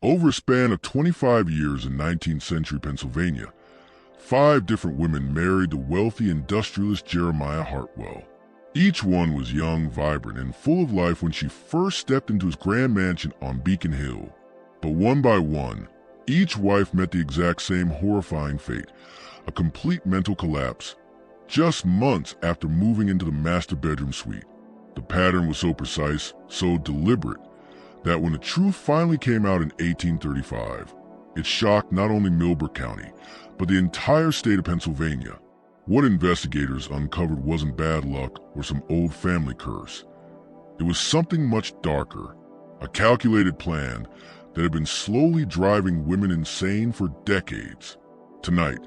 Over a span of 25 years in 19th century Pennsylvania, 5 different women married the wealthy industrialist Jeremiah Hartwell. Each one was young, vibrant, and full of life when she first stepped into his grand mansion on Beacon Hill. But one by one, each wife met the exact same horrifying fate, a complete mental collapse, just months after moving into the master bedroom suite. The pattern was so precise, so deliberate, that when the truth finally came out in 1835, it shocked not only Millbrook County, but the entire state of Pennsylvania. What investigators uncovered wasn't bad luck or some old family curse. It was something much darker, a calculated plan that had been slowly driving women insane for decades. Tonight,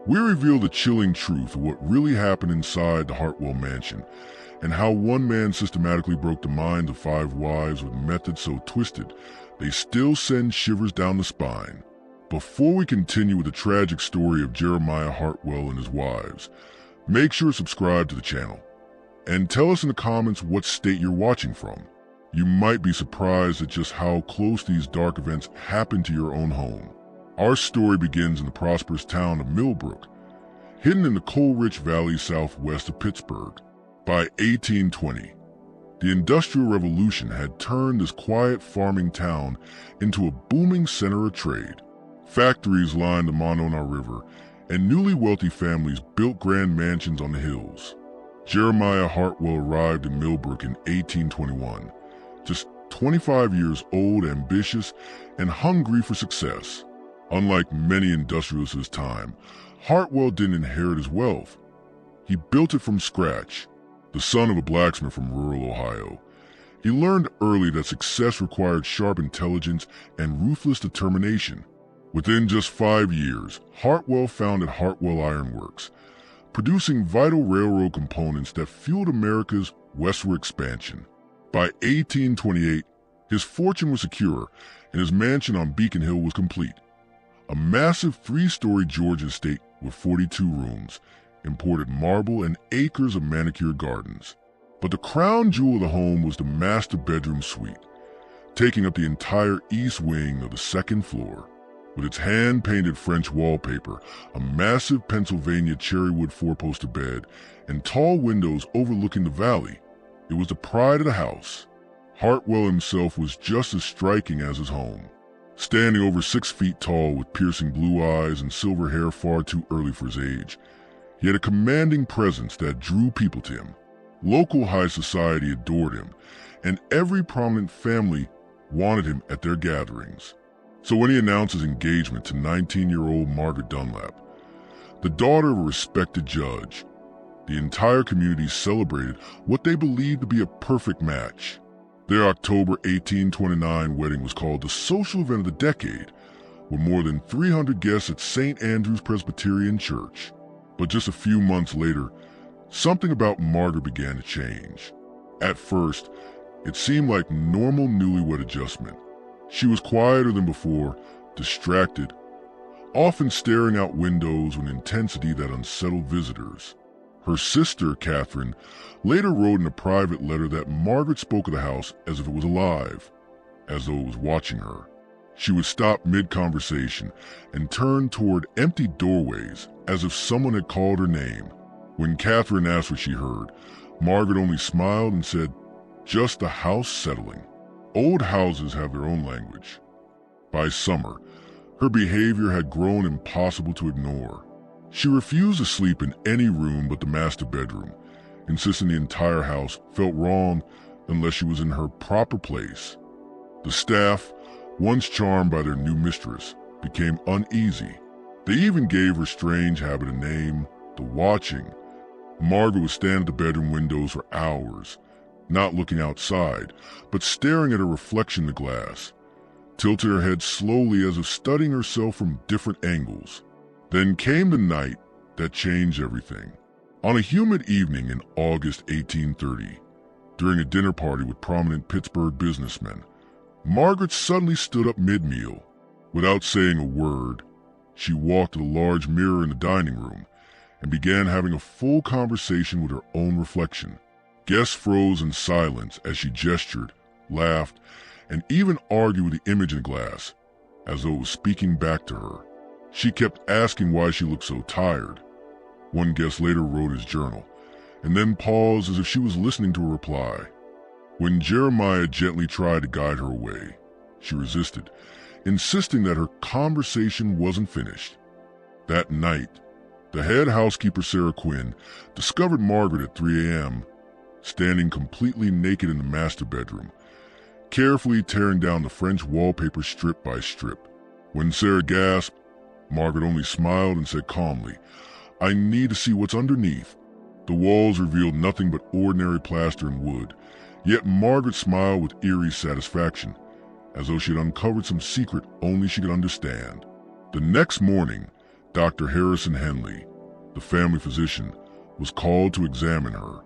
we reveal the chilling truth of what really happened inside the Hartwell Mansion, and how one man systematically broke the minds of 5 wives with methods so twisted they still send shivers down the spine. Before we continue with the tragic story of Jeremiah Hartwell and his wives, make sure to subscribe to the channel, and tell us in the comments what state you're watching from. You might be surprised at just how close these dark events happen to your own home. Our story begins in the prosperous town of Millbrook, hidden in the coal-rich valley southwest of Pittsburgh. By 1820, the Industrial Revolution had turned this quiet farming town into a booming center of trade. Factories lined the Monongah River, and newly wealthy families built grand mansions on the hills. Jeremiah Hartwell arrived in Millbrook in 1821, just 25 years old, ambitious, and hungry for success. Unlike many industrialists of his time, Hartwell didn't inherit his wealth. He built it from scratch. The son of a blacksmith from rural Ohio, he learned early that success required sharp intelligence and ruthless determination. Within just 5 years, Hartwell founded Hartwell Iron Works, producing vital railroad components that fueled America's westward expansion. By 1828, his fortune was secure, and his mansion on Beacon Hill was complete. A massive 3-story Georgia estate with 42 rooms, imported marble, and acres of manicured gardens. But the crown jewel of the home was the master bedroom suite, taking up the entire east wing of the 2nd floor. With its hand-painted French wallpaper, a massive Pennsylvania cherrywood 4-poster bed, and tall windows overlooking the valley, it was the pride of the house. Hartwell himself was just as striking as his home. Standing over 6 feet tall with piercing blue eyes and silver hair far too early for his age, he had a commanding presence that drew people to him. Local high society adored him, and every prominent family wanted him at their gatherings. So when he announced his engagement to 19-year-old Margaret Dunlap, the daughter of a respected judge, the entire community celebrated what they believed to be a perfect match. Their October 1829 wedding was called the social event of the decade, with more than 300 guests at St. Andrew's Presbyterian Church. But just a few months later, something about Margaret began to change. At first, it seemed like normal newlywed adjustment. She was quieter than before, distracted, often staring out windows with an intensity that unsettled visitors. Her sister, Catherine, later wrote in a private letter that Margaret spoke of the house as if it was alive, as though it was watching her. She would stop mid-conversation and turn toward empty doorways as if someone had called her name. When Catherine asked what she heard, Margaret only smiled and said, "Just the house settling." Old houses have their own language. By summer, her behavior had grown impossible to ignore. She refused to sleep in any room but the master bedroom, insisting the entire house felt wrong unless she was in her proper place. The staff, once charmed by their new mistress, became uneasy. They even gave her strange habit a name, the watching. Margaret would stand at the bedroom windows for hours, not looking outside, but staring at her reflection in the glass, tilting her head slowly as if studying herself from different angles. Then came the night that changed everything. On a humid evening in August 1830, during a dinner party with prominent Pittsburgh businessmen, Margaret suddenly stood up mid-meal. Without saying a word, she walked to the large mirror in the dining room and began having a full conversation with her own reflection. Guests froze in silence as she gestured, laughed, and even argued with the image in the glass, as though it was speaking back to her. She kept asking why she looked so tired. One guest later wrote his journal, and then paused as if she was listening to a reply. When Jeremiah gently tried to guide her away, she resisted, insisting that her conversation wasn't finished. That night, the head housekeeper, Sarah Quinn, discovered Margaret at 3 a.m., standing completely naked in the master bedroom, carefully tearing down the French wallpaper strip by strip. When Sarah gasped, Margaret only smiled and said calmly, "I need to see what's underneath." The walls revealed nothing but ordinary plaster and wood, yet Margaret smiled with eerie satisfaction, as though she had uncovered some secret only she could understand. The next morning, Dr. Harrison Henley, the family physician, was called to examine her.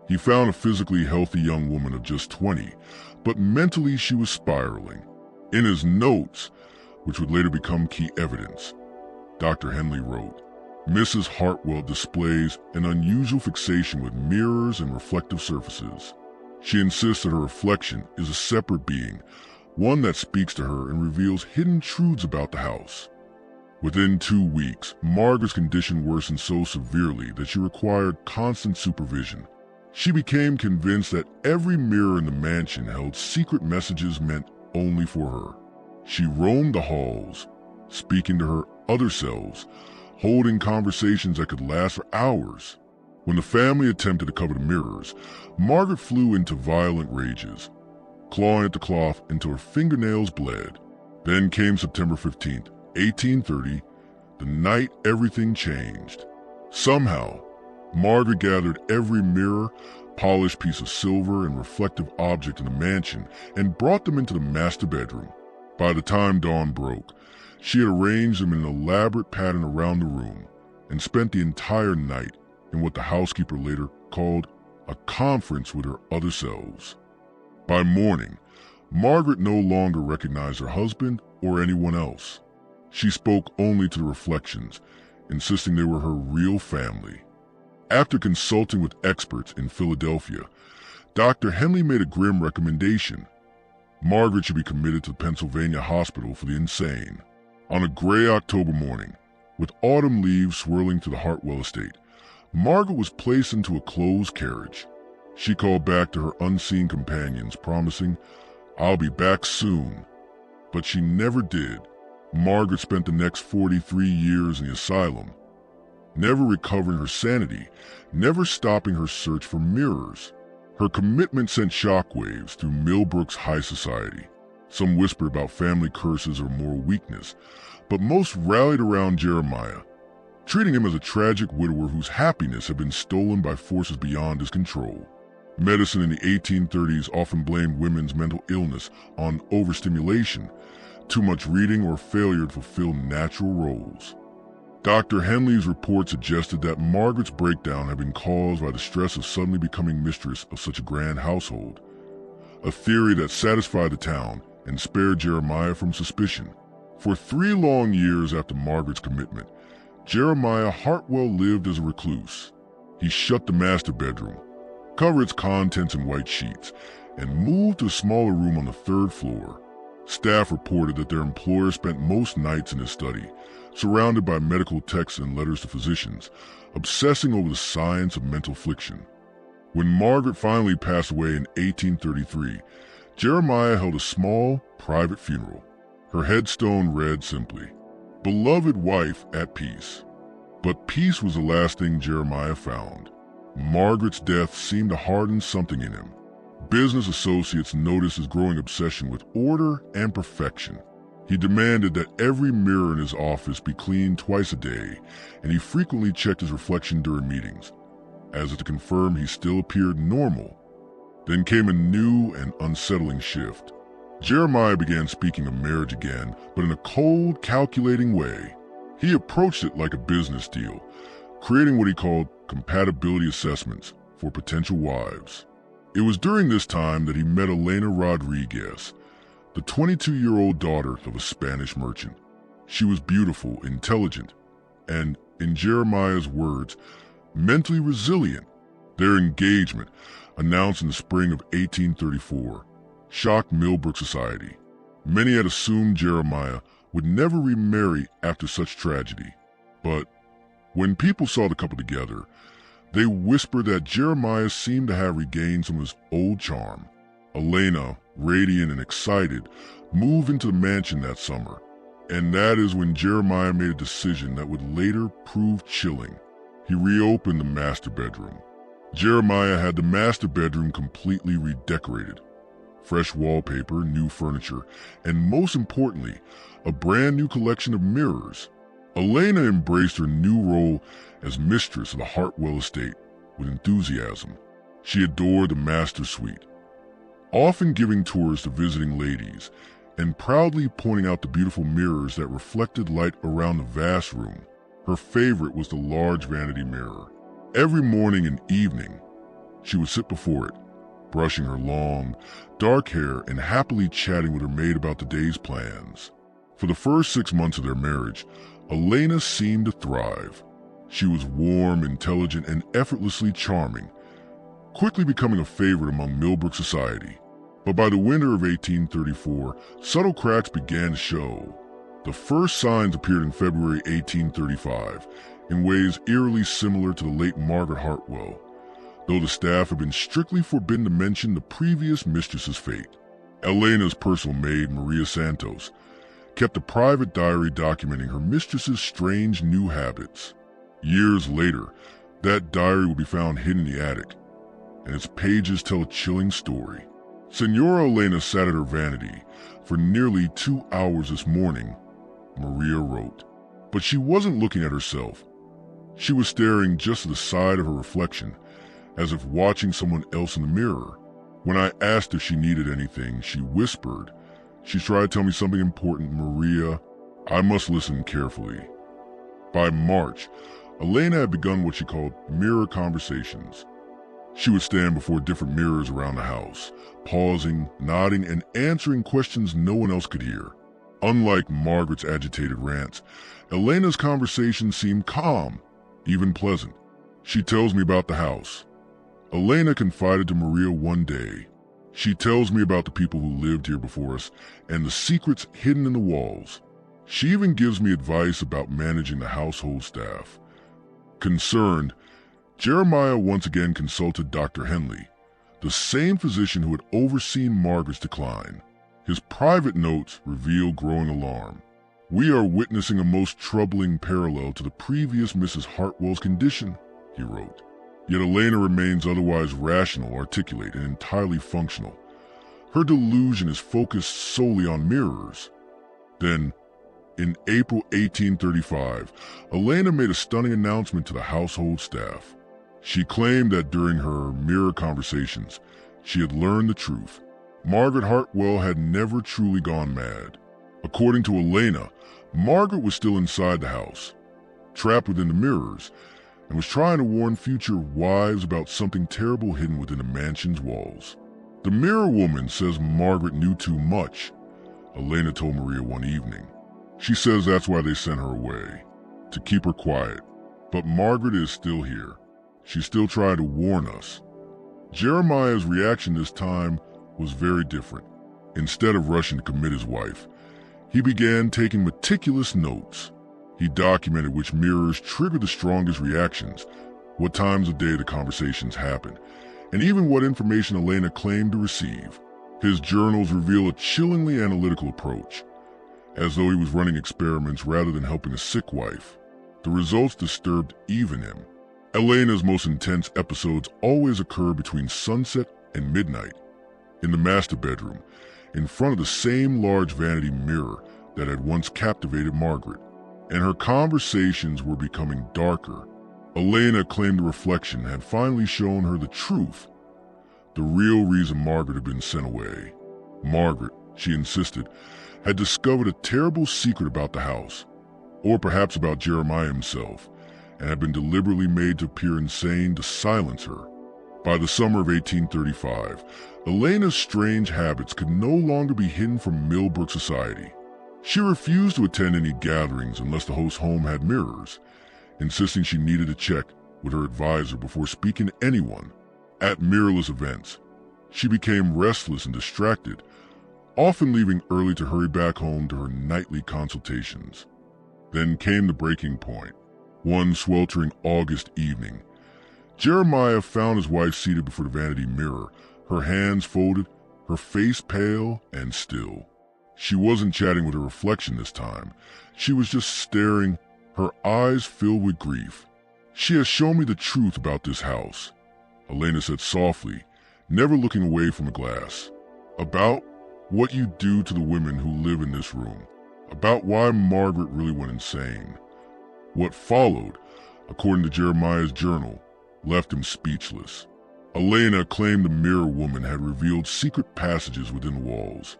He found a physically healthy young woman of just 20, but mentally she was spiraling. In his notes, which would later become key evidence, Dr. Henley wrote, "Mrs. Hartwell displays an unusual fixation with mirrors and reflective surfaces. She insists that her reflection is a separate being, one that speaks to her and reveals hidden truths about the house." Within 2 weeks, Margaret's condition worsened so severely that she required constant supervision. She became convinced that every mirror in the mansion held secret messages meant only for her. She roamed the halls, speaking to her other selves, holding conversations that could last for hours. When the family attempted to cover the mirrors, Margaret flew into violent rages, clawing at the cloth until her fingernails bled. Then came September 15th, 1830, the night everything changed. Somehow, Margaret gathered every mirror, polished piece of silver, and reflective object in the mansion and brought them into the master bedroom. By the time dawn broke, she had arranged them in an elaborate pattern around the room and spent the entire night in what the housekeeper later called a conference with her other selves. By morning, Margaret no longer recognized her husband or anyone else. She spoke only to the reflections, insisting they were her real family. After consulting with experts in Philadelphia, Dr. Henley made a grim recommendation. Margaret should be committed to the Pennsylvania Hospital for the Insane. On a gray October morning, with autumn leaves swirling to the Hartwell estate, Margaret was placed into a closed carriage. She called back to her unseen companions, promising, "I'll be back soon." But she never did. Margaret spent the next 43 years in the asylum, never recovering her sanity, never stopping her search for mirrors. Her commitment sent shockwaves through Millbrook's high society. Some whispered about family curses or moral weakness, but most rallied around Jeremiah, treating him as a tragic widower whose happiness had been stolen by forces beyond his control. Medicine in the 1830s often blamed women's mental illness on overstimulation, too much reading, or failure to fulfill natural roles. Dr. Henley's report suggested that Margaret's breakdown had been caused by the stress of suddenly becoming mistress of such a grand household, a theory that satisfied the town and spared Jeremiah from suspicion. For 3 long years after Margaret's commitment, Jeremiah Hartwell lived as a recluse. He shut the master bedroom, covered its contents in white sheets, and moved to a smaller room on the 3rd floor. Staff reported that their employer spent most nights in his study, surrounded by medical texts and letters to physicians, obsessing over the science of mental affliction. When Margaret finally passed away in 1833, Jeremiah held a small, private funeral. Her headstone read simply, "Beloved wife at peace." But peace was the last thing Jeremiah found. Margaret's death seemed to harden something in him. Business associates noticed his growing obsession with order and perfection. He demanded that every mirror in his office be cleaned twice a day, and he frequently checked his reflection during meetings, as if to confirm he still appeared normal. Then came a new and unsettling shift. Jeremiah began speaking of marriage again, but in a cold, calculating way. He approached it like a business deal, creating what he called compatibility assessments for potential wives. It was during this time that he met Elena Rodriguez, the 22-year-old daughter of a Spanish merchant. She was beautiful, intelligent, and, in Jeremiah's words, mentally resilient. Their engagement, announced in the spring of 1834, shocked Millbrook society. Many had assumed Jeremiah would never remarry after such tragedy. But when people saw the couple together, they whispered that Jeremiah seemed to have regained some of his old charm. Elena, radiant and excited, moved into the mansion that summer. And that is when Jeremiah made a decision that would later prove chilling. He reopened the master bedroom. Jeremiah had the master bedroom completely redecorated. Fresh wallpaper, new furniture, and most importantly, a brand new collection of mirrors. Elena embraced her new role as mistress of the Hartwell estate with enthusiasm. She adored the master suite, often giving tours to visiting ladies and proudly pointing out the beautiful mirrors that reflected light around the vast room. Her favorite was the large vanity mirror. Every morning and evening, she would sit before it, brushing her long, dark hair and happily chatting with her maid about the day's plans. For the first 6 months of their marriage, Elena seemed to thrive. She was warm, intelligent, and effortlessly charming, quickly becoming a favorite among Millbrook society. But by the winter of 1834, subtle cracks began to show. The first signs appeared in February 1835, in ways eerily similar to the late Margaret Hartwell, though the staff had been strictly forbidden to mention the previous mistress's fate. Elena's personal maid, Maria Santos, kept a private diary documenting her mistress's strange new habits. Years later, that diary would be found hidden in the attic, and its pages tell a chilling story. Senora Elena sat at her vanity for nearly 2 hours this morning, Maria wrote. But she wasn't looking at herself. She was staring just to the side of her reflection, as if watching someone else in the mirror. When I asked if she needed anything, she whispered, "She tried to tell me something important, Maria. I must listen carefully." By March, Elena had begun what she called mirror conversations. She would stand before different mirrors around the house, pausing, nodding, and answering questions no one else could hear. Unlike Margaret's agitated rants, Elena's conversations seemed calm, even pleasant. "She tells me about the house," Elena confided to Maria one day. "She tells me about the people who lived here before us and the secrets hidden in the walls. She even gives me advice about managing the household staff." Concerned, Jeremiah once again consulted Dr. Henley, the same physician who had overseen Margaret's decline. His private notes reveal growing alarm. "We are witnessing a most troubling parallel to the previous Mrs. Hartwell's condition," he wrote. Yet Elena remains otherwise rational, articulate, and entirely functional. Her delusion is focused solely on mirrors. Then, in April 1835, Elena made a stunning announcement to the household staff. She claimed that during her mirror conversations, she had learned the truth. Margaret Hartwell had never truly gone mad. According to Elena, Margaret was still inside the house, trapped within the mirrors, and was trying to warn future wives about something terrible hidden within the mansion's walls. "The mirror woman says Margaret knew too much," Elena told Maria one evening. "She says that's why they sent her away, to keep her quiet. But Margaret is still here. She's still trying to warn us." Jeremiah's reaction this time was very different. Instead of rushing to commit his wife, he began taking meticulous notes. He documented which mirrors triggered the strongest reactions, what times of day the conversations happened, and even what information Elena claimed to receive. His journals reveal a chillingly analytical approach, as though he was running experiments rather than helping a sick wife. The results disturbed even him. Elena's most intense episodes always occur between sunset and midnight, in the master bedroom, in front of the same large vanity mirror that had once captivated Margaret. And her conversations were becoming darker. Elena claimed the reflection had finally shown her the truth, the real reason Margaret had been sent away. Margaret, she insisted, had discovered a terrible secret about the house, or perhaps about Jeremiah himself, and had been deliberately made to appear insane to silence her. By the summer of 1835, Elena's strange habits could no longer be hidden from Millbrook society. She refused to attend any gatherings unless the host's home had mirrors, insisting she needed to check with her advisor before speaking to anyone. At mirrorless events, she became restless and distracted, often leaving early to hurry back home to her nightly consultations. Then came the breaking point. One sweltering August evening, Jeremiah found his wife seated before the vanity mirror, her hands folded, her face pale and still. She wasn't chatting with her reflection this time. She was just staring, her eyes filled with grief. "She has shown me the truth about this house," Elena said softly, never looking away from the glass. "About what you do to the women who live in this room. About why Margaret really went insane." What followed, according to Jeremiah's journal, left him speechless. Elena claimed the mirror woman had revealed secret passages within the walls,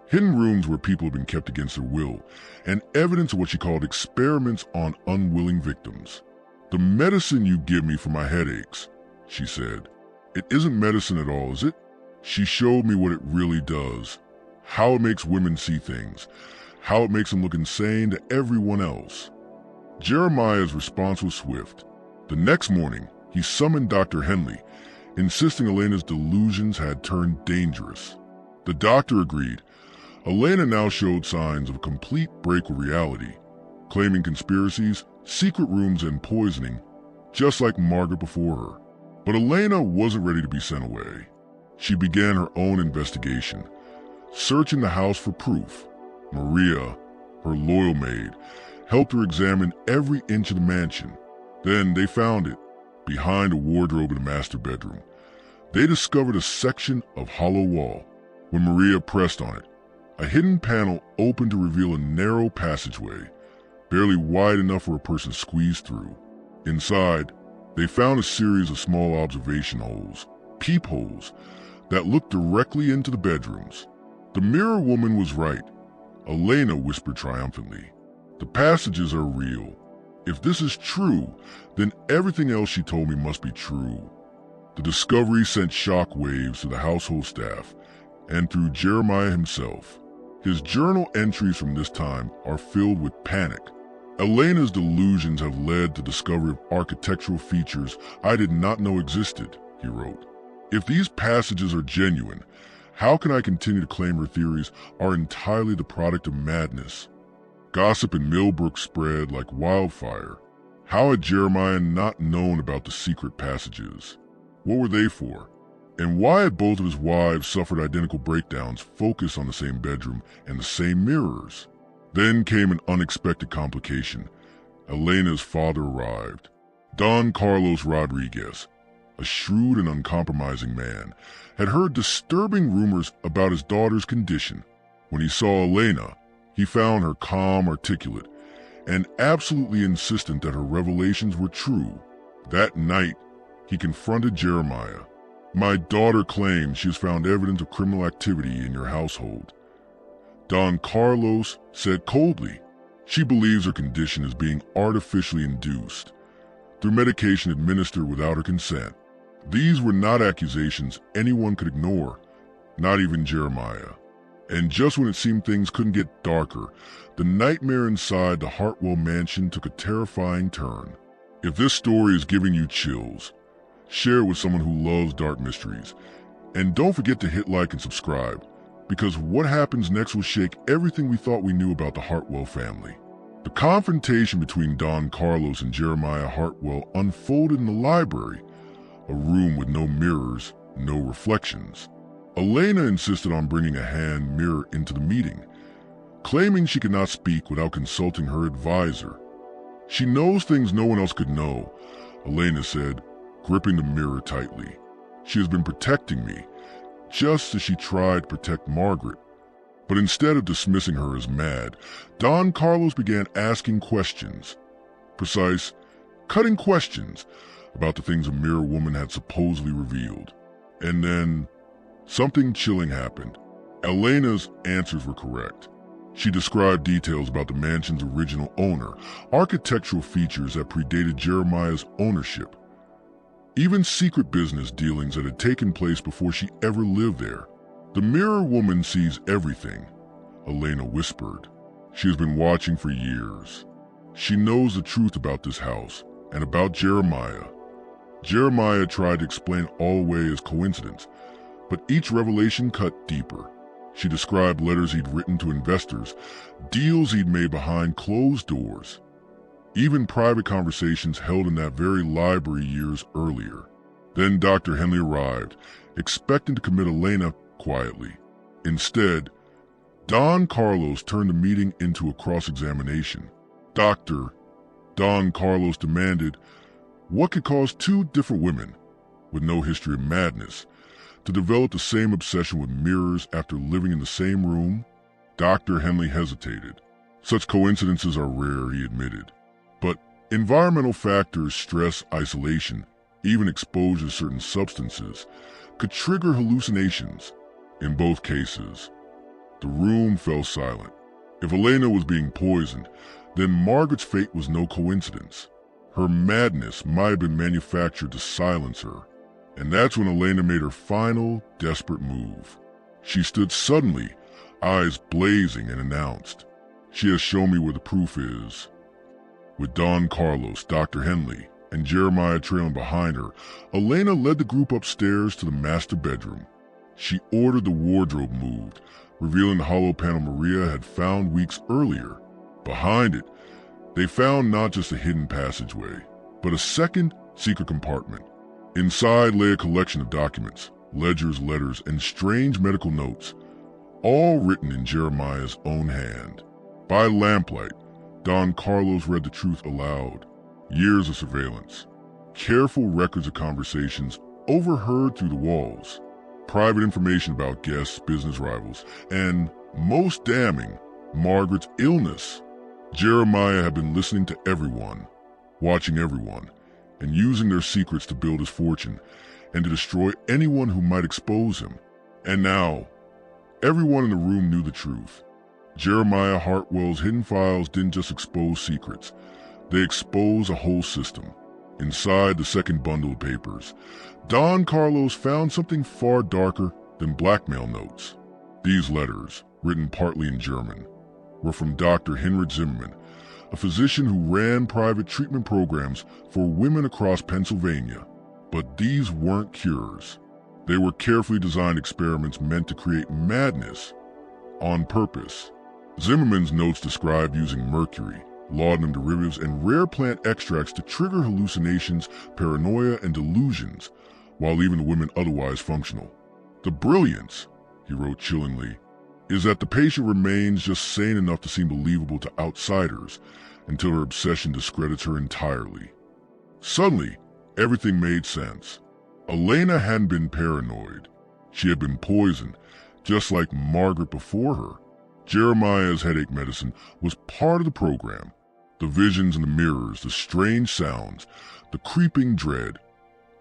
hidden rooms where people had been kept against their will, and evidence of what she called experiments on unwilling victims. "The medicine you give me for my headaches," she said. "It isn't medicine at all, is it? She showed me what it really does, how it makes women see things, how it makes them look insane to everyone else." Jeremiah's response was swift. The next morning, he summoned Dr. Henley, insisting Elena's delusions had turned dangerous. The doctor agreed. Elena now showed signs of a complete break with reality, claiming conspiracies, secret rooms, and poisoning, just like Margaret before her. But Elena wasn't ready to be sent away. She began her own investigation, searching the house for proof. Maria, her loyal maid, helped her examine every inch of the mansion. Then they found it, behind a wardrobe in the master bedroom. They discovered a section of hollow wall. When Maria pressed on it, a hidden panel opened to reveal a narrow passageway, barely wide enough for a person to squeeze through. Inside, they found a series of small observation holes, peepholes, that looked directly into the bedrooms. The mirror woman was right, Elena whispered triumphantly. "The passages are real. If this is true, then everything else she told me must be true." The discovery sent shock waves to the household staff and through Jeremiah himself. His journal entries from this time are filled with panic. "Elena's delusions have led to the discovery of architectural features I did not know existed," he wrote. "If these passages are genuine, how can I continue to claim her theories are entirely the product of madness?" Gossip in Millbrook spread like wildfire. How had Jeremiah not known about the secret passages? What were they for? And why had both of his wives suffered identical breakdowns focused on the same bedroom and the same mirrors? Then came an unexpected complication. Elena's father arrived. Don Carlos Rodriguez, a shrewd and uncompromising man, had heard disturbing rumors about his daughter's condition. When he saw Elena, he found her calm, articulate, and absolutely insistent that her revelations were true. That night, he confronted Jeremiah. "My daughter claims she has found evidence of criminal activity in your household." Don Carlos said coldly, "She believes her condition is being artificially induced through medication administered without her consent." These were not accusations anyone could ignore, not even Jeremiah. And just when it seemed things couldn't get darker, the nightmare inside the Hartwell Mansion took a terrifying turn. If this story is giving you chills, share it with someone who loves dark mysteries. And don't forget to hit like and subscribe, because what happens next will shake everything we thought we knew about the Hartwell family. The confrontation between Don Carlos and Jeremiah Hartwell unfolded in the library, a room with no mirrors, no reflections. Elena insisted on bringing a hand mirror into the meeting, claiming she could not speak without consulting her advisor. "She knows things no one else could know," Elena said, gripping the mirror tightly. "She has been protecting me, just as she tried to protect Margaret." But instead of dismissing her as mad, Don Carlos began asking questions. Precise, cutting questions about the things a mirror woman had supposedly revealed. And then something chilling happened. Elena's answers were correct. She described details about the mansion's original owner, architectural features that predated Jeremiah's ownership, even secret business dealings that had taken place before she ever lived there. "The mirror woman sees everything," Elena whispered. "She has been watching for years. She knows the truth about this house and about Jeremiah." Jeremiah tried to explain all away as coincidence, but each revelation cut deeper. She described letters he'd written to investors, deals he'd made behind closed doors, even private conversations held in that very library years earlier. Then Dr. Henley arrived, expecting to commit Elena quietly. Instead, Don Carlos turned the meeting into a cross-examination. Don Carlos demanded what could cause two different women, with no history of madness, to develop the same obsession with mirrors after living in the same room. Dr. Henley hesitated. Such coincidences are rare, he admitted. But environmental factors, stress, isolation, even exposure to certain substances, could trigger hallucinations. In both cases, the room fell silent. If Elena was being poisoned, then Margaret's fate was no coincidence. Her madness might have been manufactured to silence her. And that's when Elena made her final, desperate move. She stood suddenly, eyes blazing, and announced, "She has shown me where the proof is." With Don Carlos, Dr. Henley, and Jeremiah trailing behind her, Elena led the group upstairs to the master bedroom. She ordered the wardrobe moved, revealing the hollow panel Maria had found weeks earlier. Behind it, they found not just a hidden passageway, but a second secret compartment. Inside lay a collection of documents, ledgers, letters, and strange medical notes, all written in Jeremiah's own hand. By lamplight, Don Carlos read the truth aloud. Years of surveillance, careful records of conversations overheard through the walls, private information about guests, business rivals, and, most damning, Margaret's illness. Jeremiah had been listening to everyone, watching everyone, and using their secrets to build his fortune and to destroy anyone who might expose him. And now, everyone in the room knew the truth. Jeremiah Hartwell's hidden files didn't just expose secrets, they exposed a whole system. Inside the second bundle of papers, Don Carlos found something far darker than blackmail notes. These letters, written partly in German, were from Dr. Heinrich Zimmerman, a physician who ran private treatment programs for women across Pennsylvania. But these weren't cures. They were carefully designed experiments meant to create madness on purpose. Zimmerman's notes described using mercury, laudanum derivatives, and rare plant extracts to trigger hallucinations, paranoia, and delusions, while leaving the women otherwise functional. The brilliance, he wrote chillingly, is that the patient remains just sane enough to seem believable to outsiders until her obsession discredits her entirely. Suddenly, everything made sense. Elena hadn't been paranoid. She had been poisoned, just like Margaret before her. Jeremiah's headache medicine was part of the program. The visions in the mirrors, the strange sounds, the creeping dread,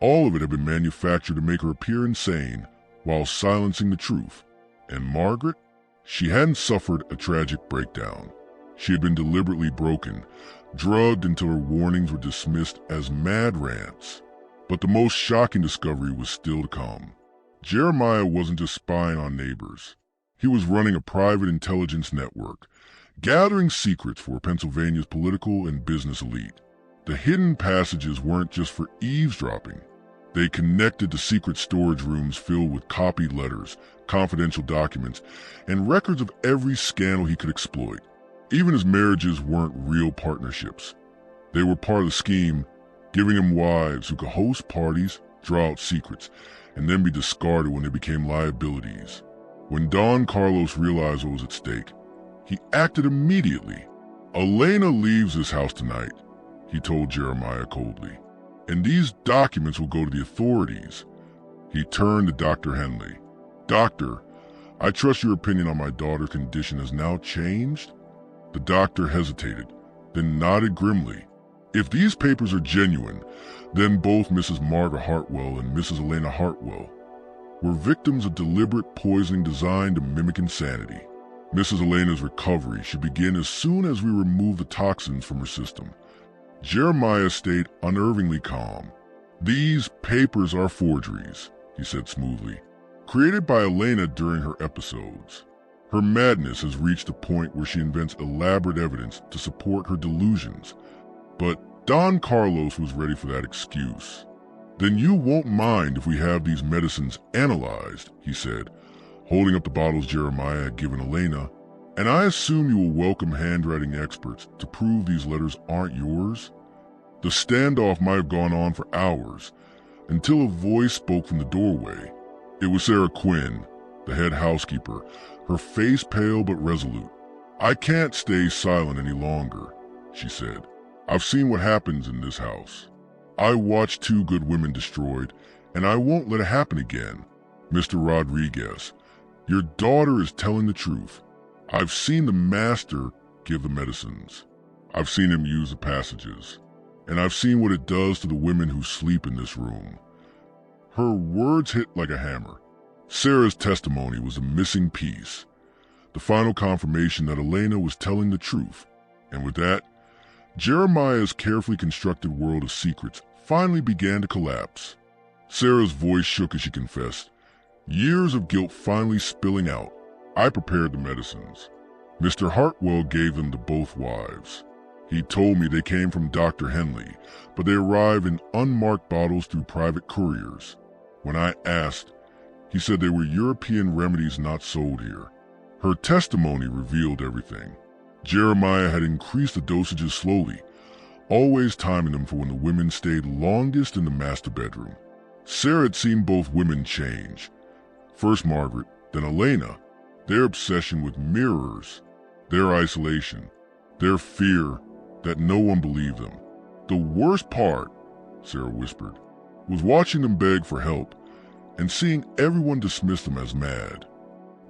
all of it had been manufactured to make her appear insane while silencing the truth. And Margaret? She hadn't suffered a tragic breakdown. She had been deliberately broken, drugged until her warnings were dismissed as mad rants. But the most shocking discovery was still to come. Jeremiah wasn't just spying on neighbors. He was running a private intelligence network, gathering secrets for Pennsylvania's political and business elite. The hidden passages weren't just for eavesdropping. They connected to secret storage rooms filled with copied letters, confidential documents, and records of every scandal he could exploit. Even his marriages weren't real partnerships. They were part of the scheme, giving him wives who could host parties, draw out secrets, and then be discarded when they became liabilities. When Don Carlos realized what was at stake, he acted immediately. "Elena leaves this house tonight," he told Jeremiah coldly, "and these documents will go to the authorities." He turned to Dr. Henley. "Doctor, I trust your opinion on my daughter's condition has now changed?" The doctor hesitated, then nodded grimly. "If these papers are genuine, then both Mrs. Margaret Hartwell and Mrs. Elena Hartwell were victims of deliberate poisoning designed to mimic insanity. Mrs. Elena's recovery should begin as soon as we remove the toxins from her system." Jeremiah stayed unnervingly calm. "These papers are forgeries," he said smoothly, "created by Elena during her episodes. Her madness has reached a point where she invents elaborate evidence to support her delusions." But Don Carlos was ready for that excuse. "Then you won't mind if we have these medicines analyzed," he said, holding up the bottles Jeremiah had given Elena. "And I assume you will welcome handwriting experts to prove these letters aren't yours?" The standoff might have gone on for hours, until a voice spoke from the doorway. It was Sarah Quinn, the head housekeeper, her face pale but resolute. "I can't stay silent any longer," she said. "I've seen what happens in this house. I watched 2 good women destroyed, and I won't let it happen again. Mr. Rodriguez, your daughter is telling the truth. I've seen the master give the medicines. I've seen him use the passages. And I've seen what it does to the women who sleep in this room." Her words hit like a hammer. Sarah's testimony was a missing piece, the final confirmation that Elena was telling the truth. And with that, Jeremiah's carefully constructed world of secrets finally began to collapse. Sarah's voice shook as she confessed, years of guilt finally spilling out. "I prepared the medicines. Mr. Hartwell gave them to both wives. He told me they came from Dr. Henley, but they arrived in unmarked bottles through private couriers. When I asked, he said they were European remedies not sold here." Her testimony revealed everything. Jeremiah had increased the dosages slowly, always timing them for when the women stayed longest in the master bedroom. Sarah had seen both women change. First Margaret, then Elena. Their obsession with mirrors, their isolation, their fear that no one believed them. "The worst part," Sarah whispered, "was watching them beg for help and seeing everyone dismiss them as mad."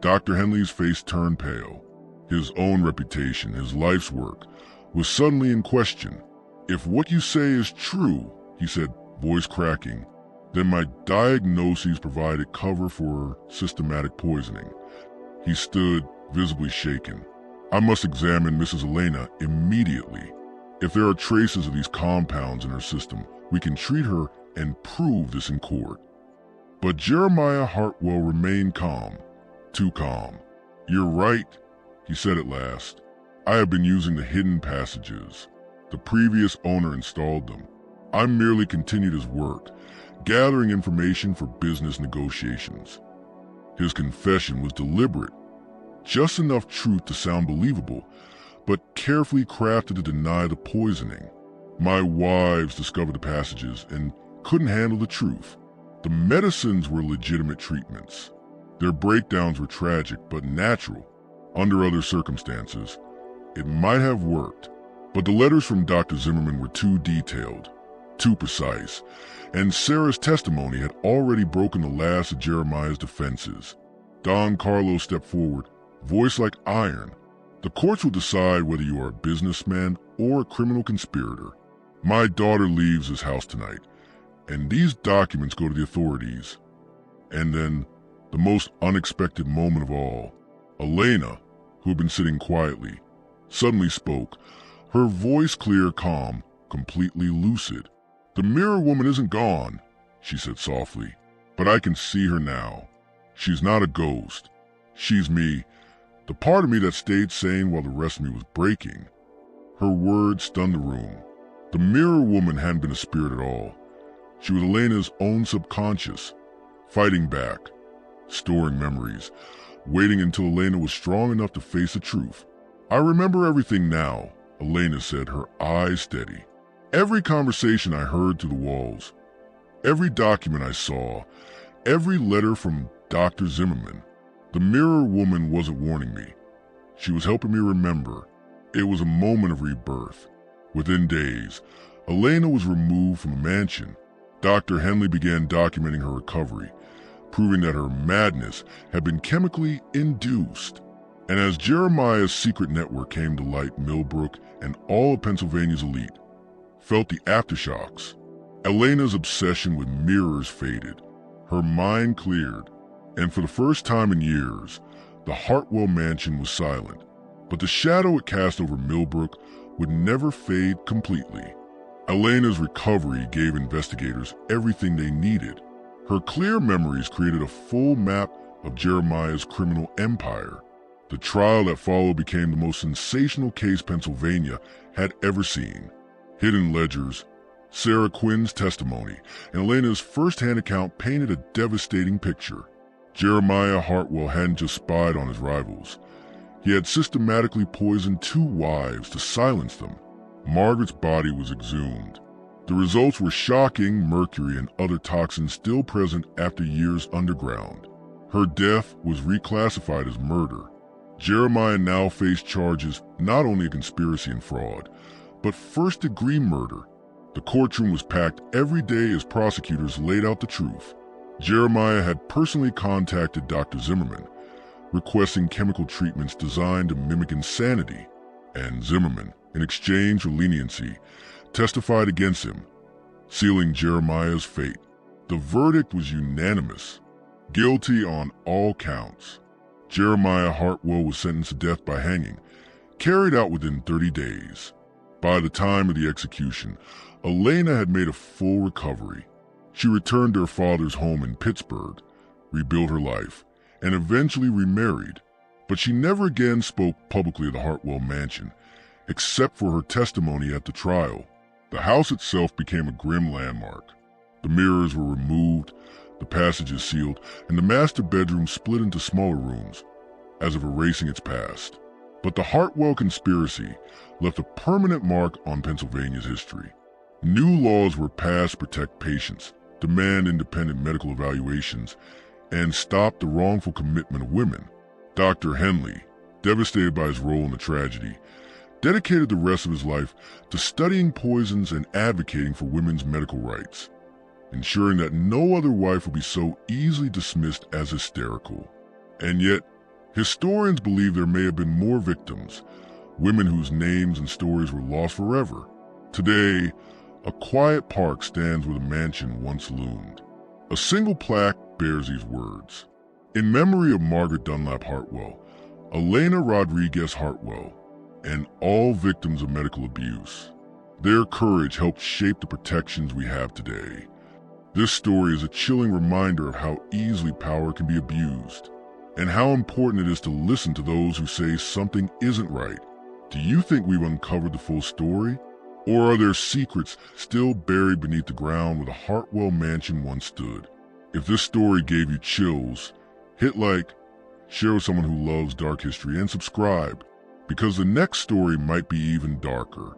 Dr. Henley's face turned pale. His own reputation, his life's work, was suddenly in question. "If what you say is true," he said, voice cracking, "then my diagnoses provided cover for systematic poisoning." He stood, visibly shaken. "I must examine Mrs. Elena immediately. If there are traces of these compounds in her system, we can treat her and prove this in court." But Jeremiah Hartwell remained calm, too calm. "You're right," he said at last. "I have been using the hidden passages. The previous owner installed them. I merely continued his work, gathering information for business negotiations." His confession was deliberate, just enough truth to sound believable, but carefully crafted to deny the poisoning. "My wives discovered the passages and couldn't handle the truth. The medicines were legitimate treatments. Their breakdowns were tragic but natural. Under other circumstances, it might have worked. But the letters from Dr. Zimmerman were too detailed, too precise, and Sarah's testimony had already broken the last of Jeremiah's defenses." Don Carlos stepped forward, voice like iron. "The courts will decide whether you are a businessman or a criminal conspirator. My daughter leaves this house tonight, and these documents go to the authorities." And then, the most unexpected moment of all, Elena, who had been sitting quietly, suddenly spoke, her voice clear, calm, completely lucid. "The mirror woman isn't gone," she said softly, "but I can see her now. She's not a ghost. She's me, the part of me that stayed sane while the rest of me was breaking." Her words stunned the room. The mirror woman hadn't been a spirit at all. She was Elena's own subconscious, fighting back, storing memories, waiting until Elena was strong enough to face the truth. "I remember everything now," Elena said, her eyes steady. "Every conversation I heard through the walls, every document I saw, every letter from Dr. Zimmerman. The mirror woman wasn't warning me. She was helping me remember. It was a moment of rebirth. Within days, Elena was removed from the mansion. Dr. Henley began documenting her recovery, proving that her madness had been chemically induced. And as Jeremiah's secret network came to light, Millbrook and all of Pennsylvania's elite felt the aftershocks. Elena's obsession with mirrors faded. Her mind cleared, and for the first time in years, the Hartwell Mansion was silent. But the shadow it cast over Millbrook would never fade completely. Elena's recovery gave investigators everything they needed. Her clear memories created a full map of Jeremiah's criminal empire. The trial that followed became the most sensational case Pennsylvania had ever seen. Hidden ledgers, Sarah Quinn's testimony, and Elena's first-hand account painted a devastating picture. Jeremiah Hartwell hadn't just spied on his rivals. He had systematically poisoned 2 wives to silence them. Margaret's body was exhumed. The results were shocking: mercury and other toxins still present after years underground. Her death was reclassified as murder. Jeremiah now faced charges not only of conspiracy and fraud, but first-degree murder. The courtroom was packed every day as prosecutors laid out the truth. Jeremiah had personally contacted Dr. Zimmerman, requesting chemical treatments designed to mimic insanity, and Zimmerman, in exchange for leniency, testified against him, sealing Jeremiah's fate. The verdict was unanimous: guilty on all counts. Jeremiah Hartwell was sentenced to death by hanging, carried out within 30 days. By the time of the execution, Elena had made a full recovery. She returned to her father's home in Pittsburgh, rebuilt her life, and eventually remarried. But she never again spoke publicly of the Hartwell Mansion, except for her testimony at the trial. The house itself became a grim landmark. The mirrors were removed, the passages sealed, and the master bedroom split into smaller rooms, as if erasing its past. But the Hartwell conspiracy left a permanent mark on Pennsylvania's history. New laws were passed to protect patients, demand independent medical evaluations, and stop the wrongful commitment of women. Dr. Henley, devastated by his role in the tragedy, dedicated the rest of his life to studying poisons and advocating for women's medical rights, ensuring that no other wife would be so easily dismissed as hysterical. And yet, historians believe there may have been more victims, women whose names and stories were lost forever. Today, a quiet park stands where the mansion once loomed. A single plaque bears these words: "In memory of Margaret Dunlap Hartwell, Elena Rodriguez Hartwell, and all victims of medical abuse. Their courage helped shape the protections we have today." This story is a chilling reminder of how easily power can be abused, and how important it is to listen to those who say something isn't right. Do you think we've uncovered the full story? Or are there secrets still buried beneath the ground where the Hartwell Mansion once stood? If this story gave you chills, hit like, share with someone who loves dark history, and subscribe, because the next story might be even darker.